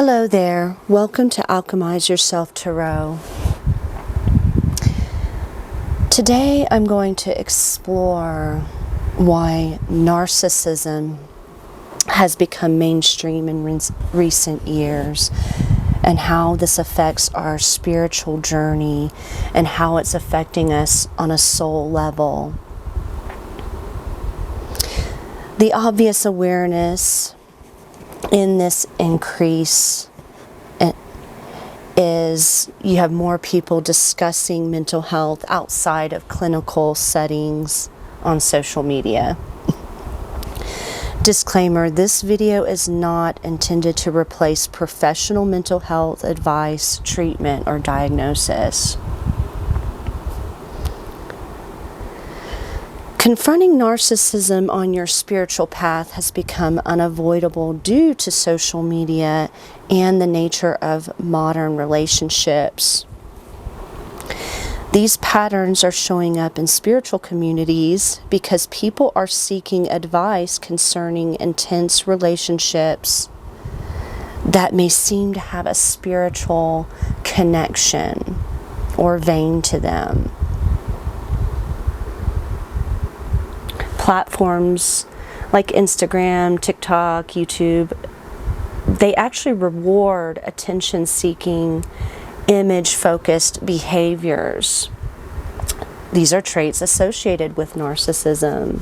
Hello there. Welcome to Alchemize Yourself Tarot. Today I'm going to explore why narcissism has become mainstream in recent years and how this affects our spiritual journey and how it's affecting us on a soul level. The obvious awareness in this increase is you have more people discussing mental health outside of clinical settings on social media. Disclaimer, this video is not intended to replace professional mental health advice, treatment, or diagnosis. Confronting narcissism on your spiritual path has become unavoidable due to social media and the nature of modern relationships. These patterns are showing up in spiritual communities because people are seeking advice concerning intense relationships that may seem to have a spiritual connection or vein to them. Platforms like Instagram, TikTok, YouTube, they actually reward attention-seeking, image-focused behaviors. These are traits associated with narcissism.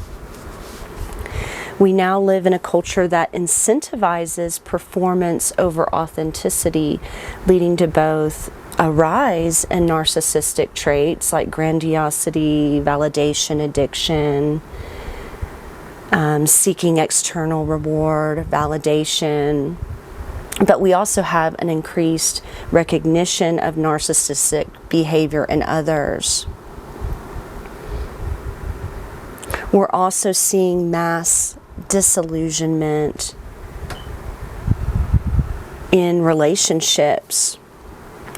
We now live in a culture that incentivizes performance over authenticity, leading to both a rise in narcissistic traits like grandiosity, validation, addiction, seeking external reward, validation. But we also have an increased recognition of narcissistic behavior in others. We're also seeing mass disillusionment in relationships.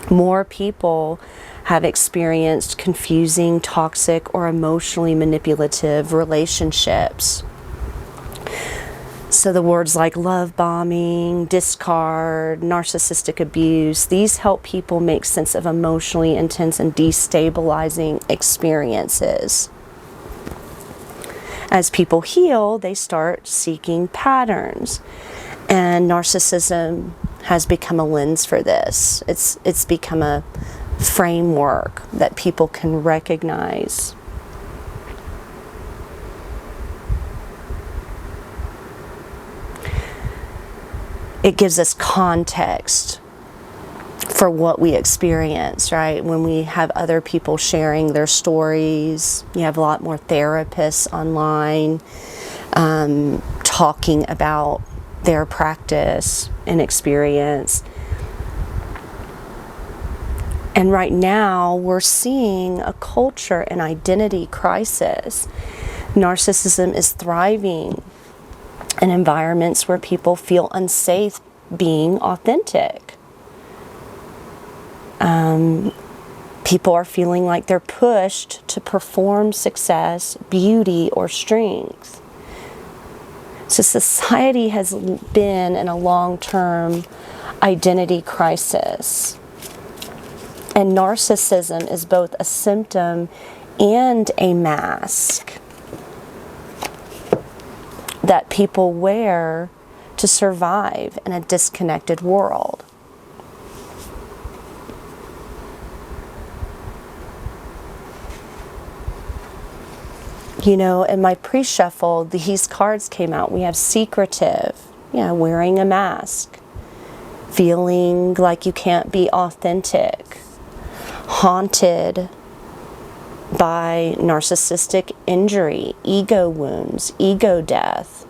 More people have experienced confusing, toxic, or emotionally manipulative relationships. So the words like love bombing, discard, narcissistic abuse, these help people make sense of emotionally intense and destabilizing experiences. As people heal, they start seeking patterns. And narcissism has become a lens for this. It's become a framework that people can recognize. It gives us context for what we experience, right? When we have other people sharing their stories, you have a lot more therapists online talking about their practice and experience. And right now, we're seeing a culture and identity crisis. Narcissism is thriving in environments where people feel unsafe being authentic. People are feeling like they're pushed to perform success, beauty, or strength. So society has been in a long-term identity crisis. And narcissism is both a symptom and a mask that people wear to survive in a disconnected world. You know, in my pre-shuffle, these cards came out. We have secretive, wearing a mask, feeling like you can't be authentic, haunted by narcissistic injury, ego wounds, ego death.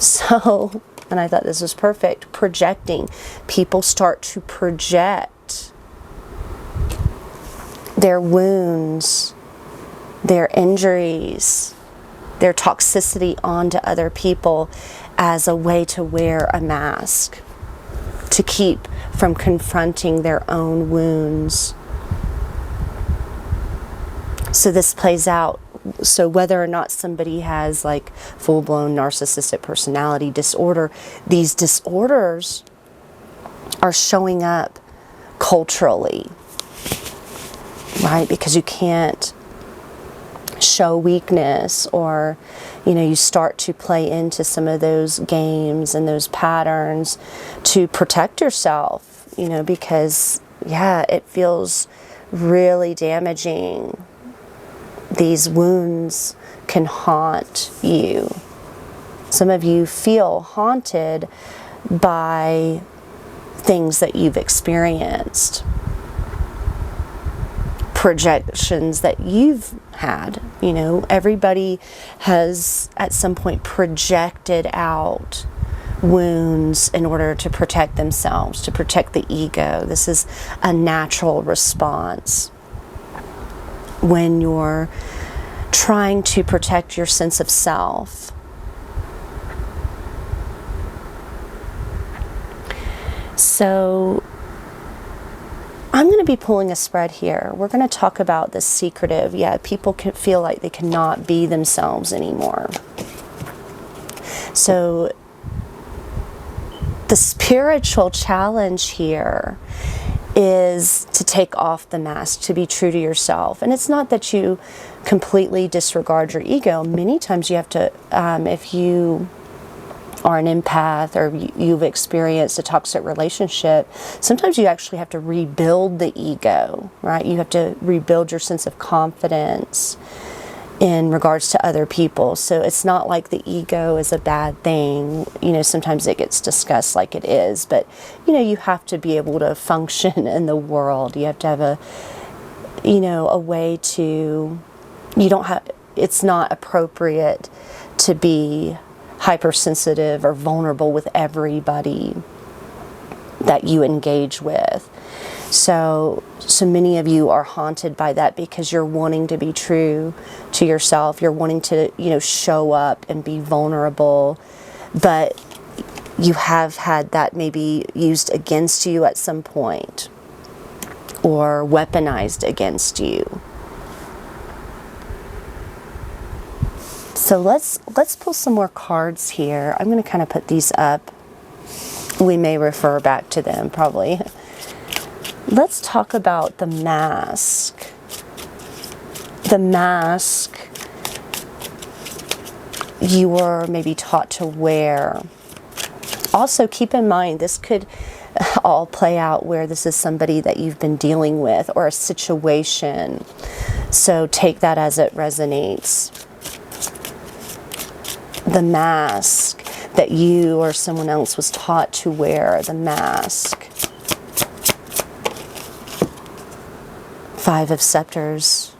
So, and I thought this was perfect, projecting. People start to project their wounds, their injuries, their toxicity onto other people as a way to wear a mask, to keep from confronting their own wounds. So this plays out. So whether or not somebody has like full-blown narcissistic personality disorder, these disorders are showing up culturally, right? Because you can't show weakness, or you start to play into some of those games and those patterns to protect yourself, because it feels really damaging. These wounds can haunt you. Some of you feel haunted by things that you've experienced, projections that you've had. Everybody has at some point projected out wounds in order to protect themselves, to protect the ego. This is a natural response when you're trying to protect your sense of self. So I'm going to be pulling a spread here. We're going to talk about the secretive. People can feel like they cannot be themselves anymore. So the spiritual challenge here is to take off the mask, to be true to yourself. And it's not that you completely disregard your ego. Many times you have to, if you are an empath or you've experienced a toxic relationship, sometimes you actually have to rebuild the ego, right? You have to rebuild your sense of confidence in regards to other people. So it's not like the ego is a bad thing. Sometimes it gets discussed like it is, but you have to be able to function in the world. You have to have a way to, it's not appropriate to be hypersensitive or vulnerable with everybody that you engage with. So many of you are haunted by that because you're wanting to be true to yourself. You're wanting to, show up and be vulnerable, but you have had that maybe used against you at some point or weaponized against you. So let's pull some more cards here. I'm going to kind of put these up. We may refer back to them probably. Let's talk about the mask. The mask you were maybe taught to wear. Also, keep in mind, this could all play out where this is somebody that you've been dealing with or a situation. So take that as it resonates. The mask that you or someone else was taught to wear, the mask. Five of Scepters.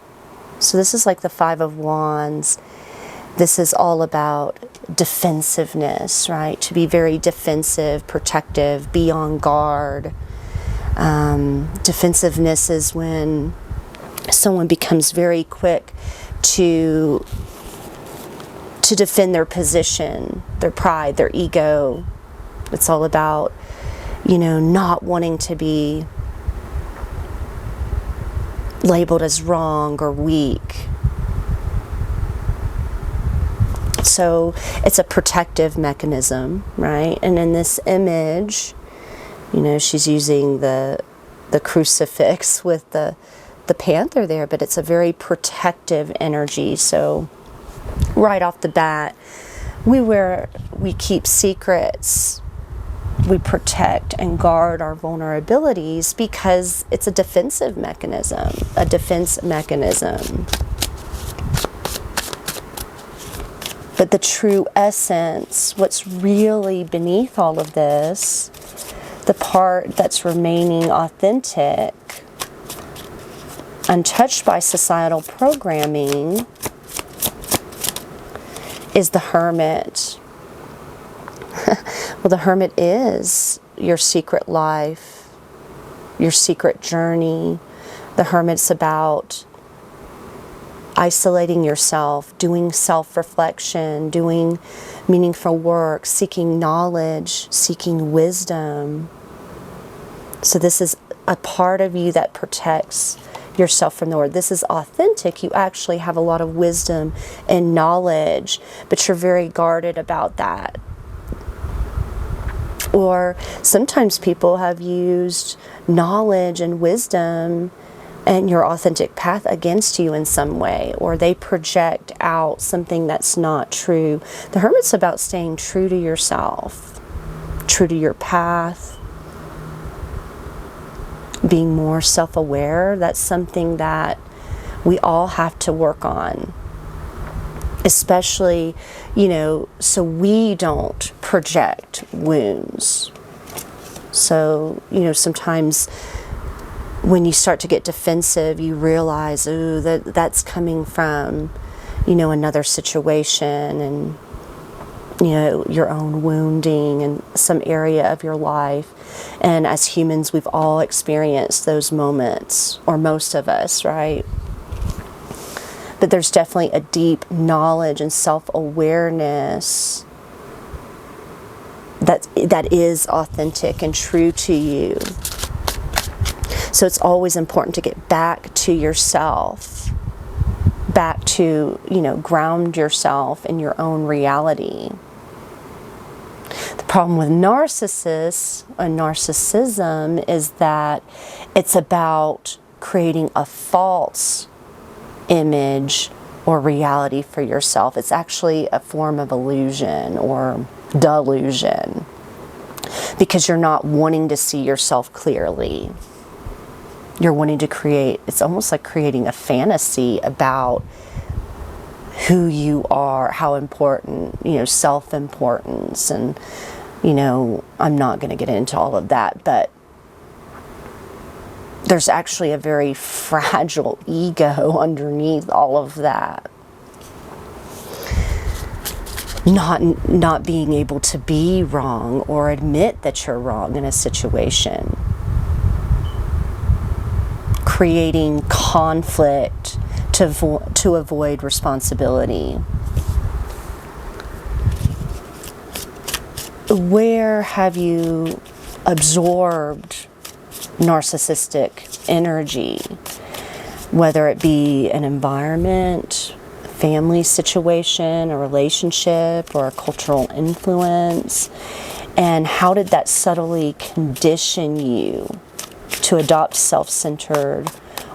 So this is like the Five of Wands. This is all about defensiveness, right? To be very defensive, protective, be on guard. Defensiveness is when someone becomes very quick to defend their position, their pride, their ego. It's all about, not wanting to be labeled as wrong or weak. So it's a protective mechanism, right? And in this image, she's using the crucifix with the panther there, but it's a very protective energy. So right off the bat, we keep secrets, we protect and guard our vulnerabilities because it's a defensive mechanism, a defense mechanism. But the true essence, what's really beneath all of this, the part that's remaining authentic, untouched by societal programming, is the Hermit. Well, the Hermit is your secret life, your secret journey. The Hermit's about isolating yourself, doing self-reflection, doing meaningful work, seeking knowledge, seeking wisdom. So this is a part of you that protects yourself from the world. This is authentic. You actually have a lot of wisdom and knowledge, but you're very guarded about that. Or sometimes people have used knowledge and wisdom and your authentic path against you in some way, or they project out something that's not true. The Hermit's about staying true to yourself, true to your path, being more self-aware. That's something that we all have to work on, especially, so we don't project wounds. So, sometimes when you start to get defensive, you realize, oh, that's coming from, another situation and, your own wounding in some area of your life. And as humans, we've all experienced those moments, or most of us, right? But there's definitely a deep knowledge and self-awareness that is authentic and true to you. So it's always important to get back to yourself, back to, ground yourself in your own reality. The problem with narcissists and narcissism is that it's about creating a false image or reality for yourself. It's actually a form of illusion or delusion, because you're not wanting to see yourself clearly. You're wanting to create, it's almost like creating a fantasy about who you are, how important, self-importance, and, I'm not going to get into all of that, but there's actually a very fragile ego underneath all of that. Not being able to be wrong or admit that you're wrong in a situation. Creating conflict to avoid responsibility. Where have you absorbed narcissistic energy? Whether it be an environment, family situation, a relationship, or a cultural influence, and how did that subtly condition you to adopt self-centered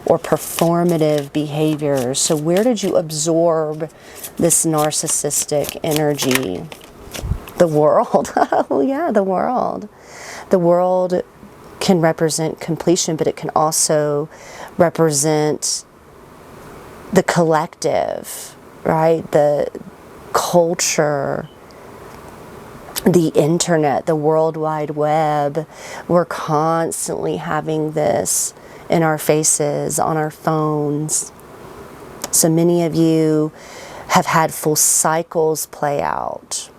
or performative behaviors? So where did you absorb this narcissistic energy? The world. Oh yeah, the world. The world can represent completion, but it can also represent the collective, right? The culture, the internet, the World Wide Web. We're constantly having this in our faces, on our phones. So many of you have had full cycles play out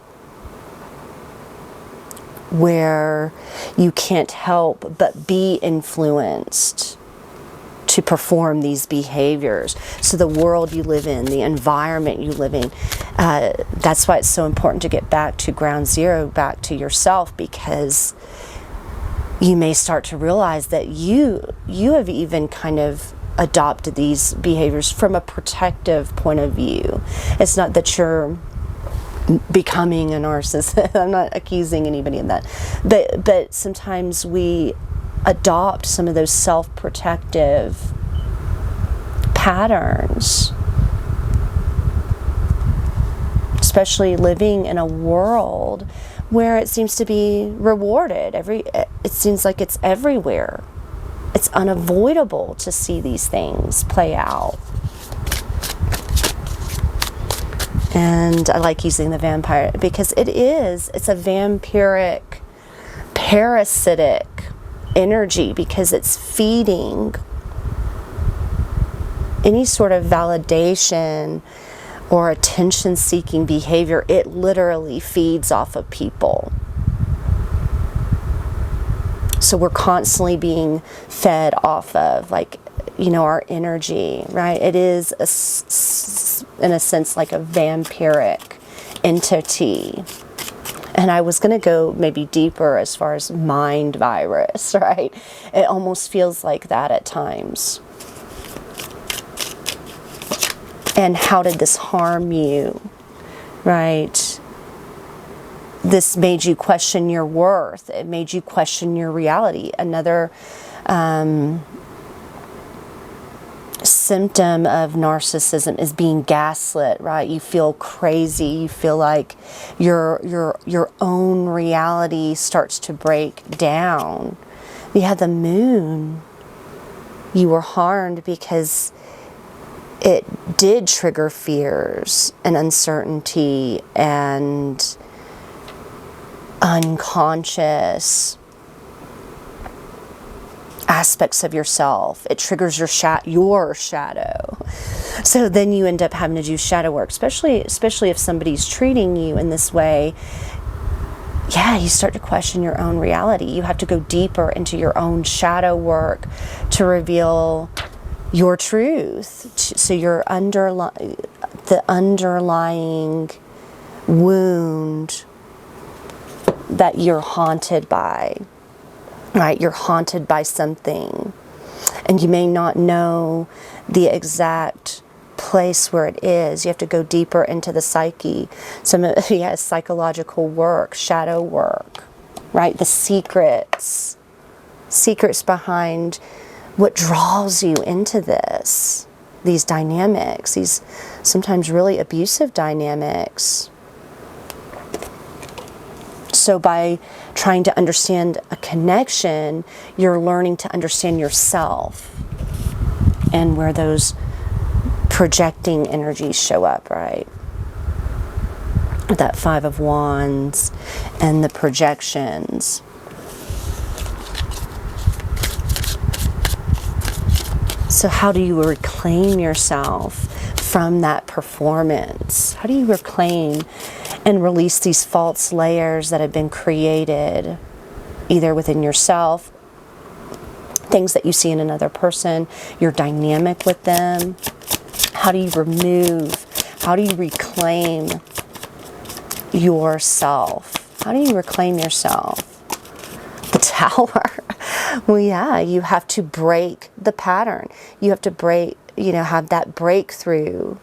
where you can't help but be influenced to perform these behaviors. So the world you live in, the environment you live in, that's why it's so important to get back to ground zero, back to yourself, because you may start to realize that you have even kind of adopted these behaviors from a protective point of view. It's not that you're becoming a narcissist. I'm not accusing anybody of that. But sometimes we adopt some of those self-protective patterns, especially living in a world where it seems to be rewarded. It seems like it's everywhere. It's unavoidable to see these things play out. And I like using the vampire because it's a vampiric, parasitic energy, because it's feeding any sort of validation or attention-seeking behavior. It literally feeds off of people. So we're constantly being fed off of, our energy, right? It is, in a sense, like a vampiric entity. And I was going to go maybe deeper as far as mind virus, right? It almost feels like that at times. And how did this harm you, right? this made you question your worth. It made you question your reality. Another symptom of narcissism is being gaslit, right? You feel crazy. You feel like your own reality starts to break down. You had the moon. You were harmed because it did trigger fears and uncertainty and unconscious aspects of yourself. It triggers your shadow. So then you end up having to do shadow work, especially if somebody's treating you in this way. Yeah, you start to question your own reality. You have to go deeper into your own shadow work to reveal your truth. So the underlying wound that you're haunted by, right? You're haunted by something, and you may not know the exact place where it is. You have to go deeper into the psyche. Psychological work, shadow work, right? The secrets behind what draws you into these dynamics, these sometimes really abusive dynamics. So by trying to understand a connection, you're learning to understand yourself and where those projecting energies show up, right? That Five of Wands and the projections. So how do you reclaim yourself from that performance? How do you reclaim and release these false layers that have been created either within yourself, things that you see in another person, your dynamic with them? How do you reclaim yourself? How do you reclaim yourself? The Tower. Well, yeah, you have to break the pattern. You have to have that breakthrough.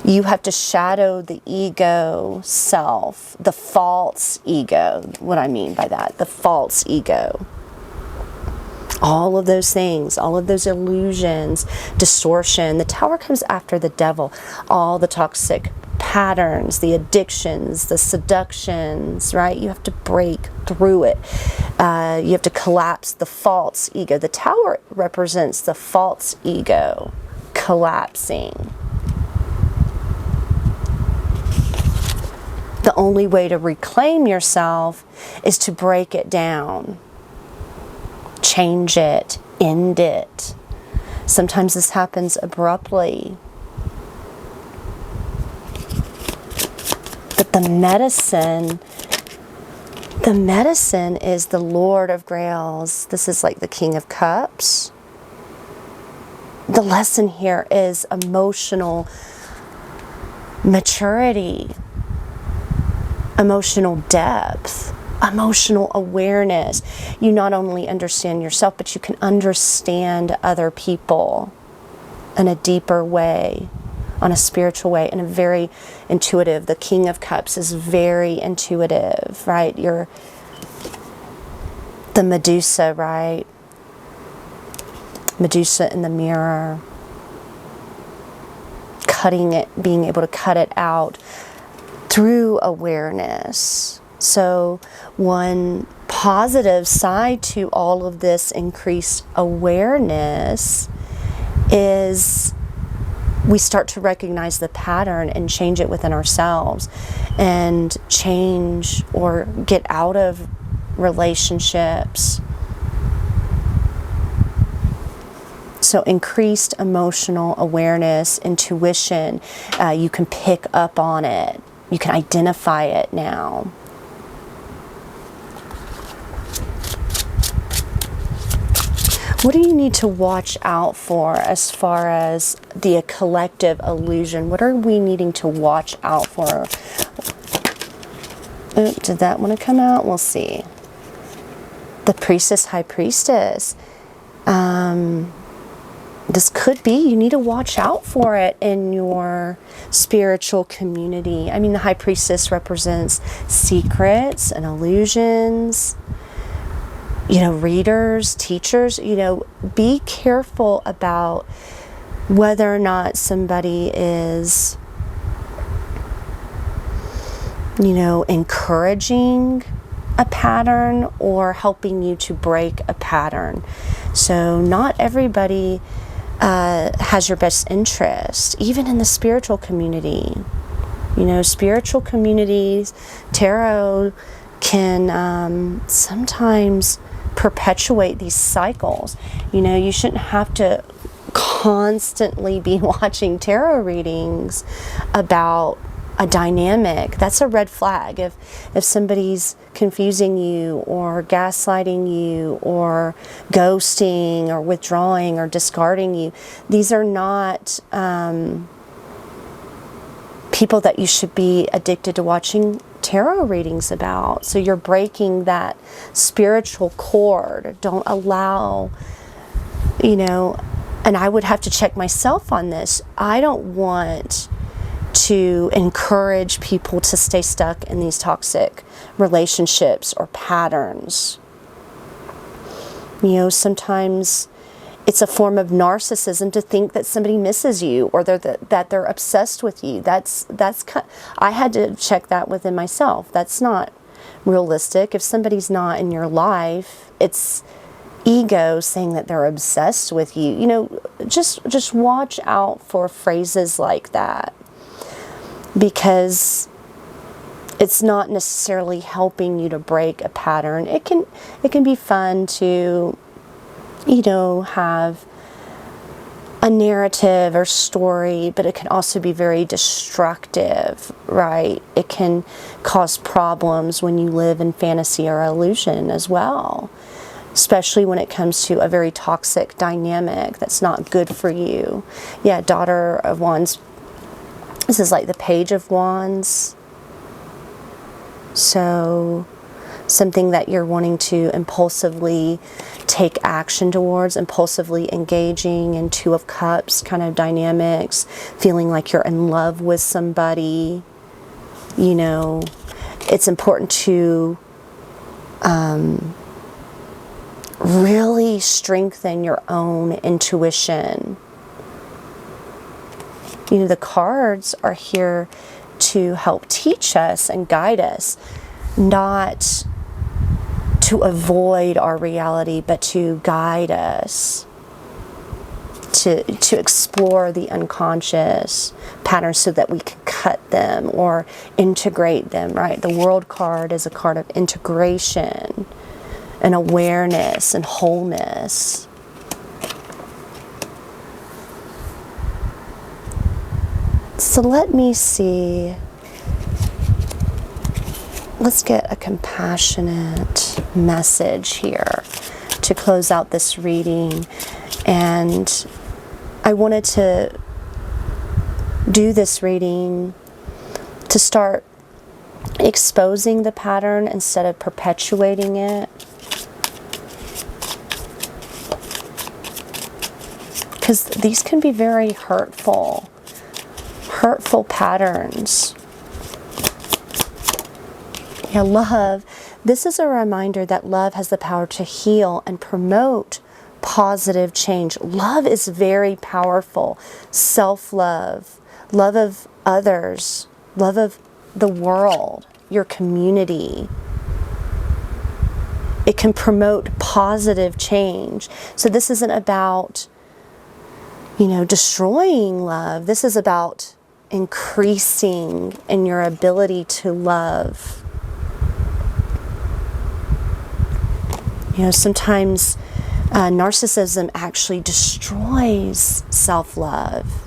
You have to shadow the ego self, the false ego. What I mean by that, the false ego. All of those things, all of those illusions, distortion. The Tower comes after the devil. All the toxic patterns, the addictions, the seductions, right? You have to break through it. You have to collapse the false ego. The Tower represents the false ego collapsing. The only way to reclaim yourself is to break it down. Change it, end it. Sometimes this happens abruptly. But the medicine is the Lord of Grails. This is like the King of Cups. The lesson here is emotional maturity, emotional depth, emotional awareness. You not only understand yourself, but you can understand other people in a deeper way, on a spiritual way, in a very intuitive. The King of Cups is very intuitive, right? You're the Medusa, right? Medusa in the mirror, cutting it, being able to cut it out through awareness. So one positive side to all of this increased awareness is we start to recognize the pattern and change it within ourselves, and change or get out of relationships. So increased emotional awareness, intuition, you can pick up on it. You can identify it now. What do you need to watch out for as far as the collective illusion? What are we needing to watch out for? Did that want to come out? We'll see. The Priestess, High Priestess. this could be, you need to watch out for it in your spiritual community. I mean, the High Priestess represents secrets and illusions. You know, readers, teachers, you know, be careful about whether or not somebody is, you know, encouraging a pattern or helping you to break a pattern. So not everybody has your best interest, even in the spiritual community. You know, spiritual communities, tarot can sometimes perpetuate these cycles. You know, you shouldn't have to constantly be watching tarot readings about a dynamic. That's a red flag. If somebody's confusing you or gaslighting you or ghosting or withdrawing or discarding you, these are not people that you should be addicted to watching tarot readings about. So you're breaking that spiritual cord. Don't allow, you know, and I would have to check myself on this. I don't want to encourage people to stay stuck in these toxic relationships or patterns. You know, sometimes it's a form of narcissism to think that somebody misses you or that they're obsessed with you. I had to check that within myself. That's not realistic. If somebody's not in your life, it's ego saying that they're obsessed with you. You know, just watch out for phrases like that, because it's not necessarily helping you to break a pattern. It can be fun to, you know, have a narrative or story, but it can also be very destructive, right? It can cause problems when you live in fantasy or illusion as well, especially when it comes to a very toxic dynamic that's not good for you. Yeah, Daughter of Wands. This is like the Page of Wands. So something that you're wanting to impulsively take action towards, impulsively engaging in Two of Cups kind of dynamics, feeling like you're in love with somebody. You know, it's important to really strengthen your own intuition. You know, the cards are here to help teach us and guide us, not to avoid our reality, but to guide us, to explore the unconscious patterns so that we can cut them or integrate them, right? The World card is a card of integration and awareness and wholeness. So let me see. Let's get a compassionate message here to close out this reading. And I wanted to do this reading to start exposing the pattern instead of perpetuating it. Because these can be very hurtful patterns. Yeah, love. This is a reminder that love has the power to heal and promote positive change. Love is very powerful. Self-love, love of others, love of the world, your community. It can promote positive change. So this isn't about, you know, destroying love. This is about increasing in your ability to love. You know, sometimes narcissism actually destroys self-love.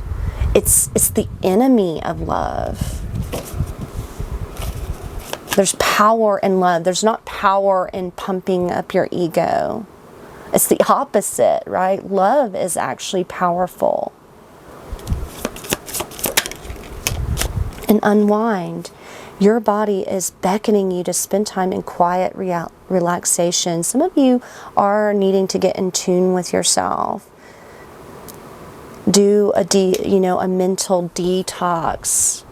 It's the enemy of love. There's power in love. There's not power in pumping up your ego. It's the opposite, right? Love is actually powerful. And unwind. Your body is beckoning you to spend time in quiet relaxation. Some of you are needing to get in tune with yourself. do a mental detox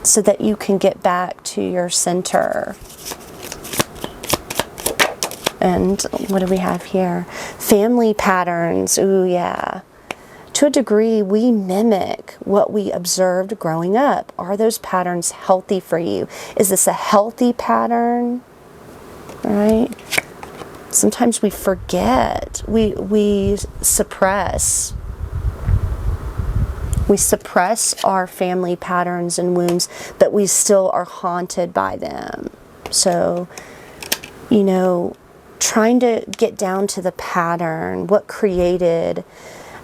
so that you can get back to your center. And what do we have here? Family patterns. Ooh, yeah. To a degree, we mimic what we observed growing up. Are those patterns healthy for you? Is this a healthy pattern? Right? Sometimes we forget. We suppress. We suppress our family patterns and wounds, but we still are haunted by them. So, trying to get down to the pattern, what created,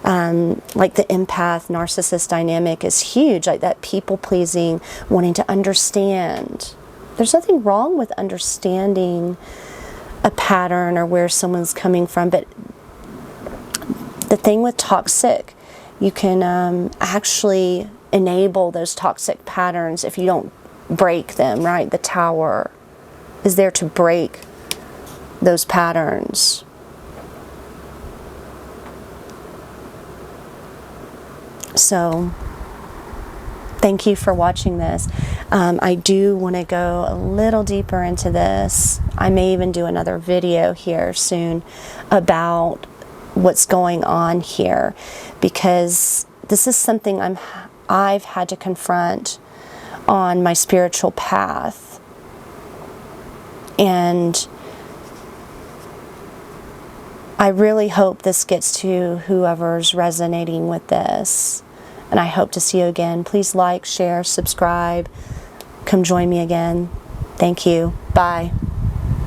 like the empath narcissist dynamic is huge, like that people pleasing, wanting to understand. There's nothing wrong with understanding a pattern or where someone's coming from, but the thing with toxic, you can actually enable those toxic patterns if you don't break them, right? The tower is there to break those patterns. So, thank you for watching this. I do want to go a little deeper into this. I may even do another video here soon about what's going on here, because this is something I've had to confront on my spiritual path. And I really hope this gets to whoever's resonating with this. And I hope to see you again. Please like, share, subscribe. Come join me again. Thank you. Bye.